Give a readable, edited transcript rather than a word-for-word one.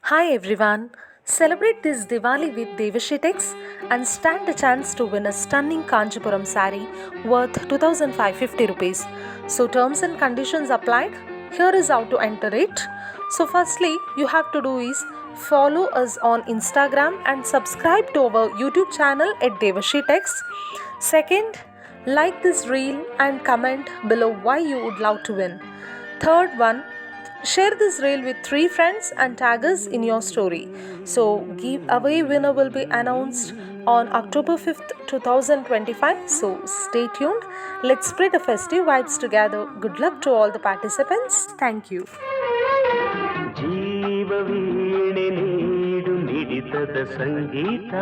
Hi everyone! Celebrate this Diwali with Devashi Tex and stand a chance to win a stunning Kanchipuram saree worth 2550 rupees. So terms and conditions applied. Here is how to enter it. So firstly, you have to do is follow us on Instagram and subscribe to our YouTube channel at Devashi Tex. Second, like this reel and comment below why you would love to win. Third one, share this reel with 3 friends and tag us in your story. So, giveaway winner will be announced on October 5th, 2025. So, stay tuned. Let's spread the festive vibes together. Good luck to all the participants. Thank you. ಜೀವವೀಣೆ ನೀಡು ಮಿಡಿತದ ಸಂಗೀತ